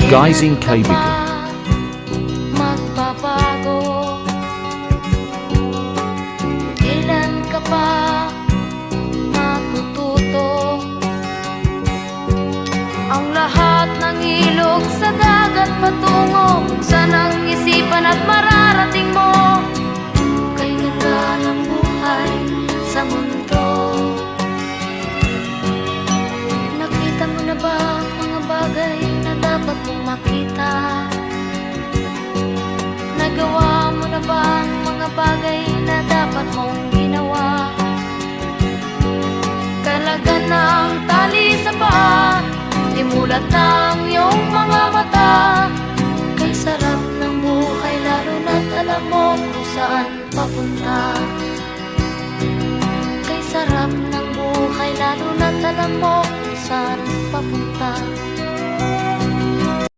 Guysing Kaibigan. Magbabago, kailan ka pa matututo? Ang lahat ng ilog sa dagat patungo, saan ang isipan at mararating mo? Kay ganda ng buhay sa mundo. Nakita mo na ba ang mga bagay na dapat mong makita? Nagawa mo na ba ang mga bagay na dapat mong ginawa? Kalagan ng tali sa paa, imulat ng iyong mga mata. Kay sarap ng buhay lalo na't alam mo kung saan papunta. Kay sarap ng buhay lalo na't alam mo kung saan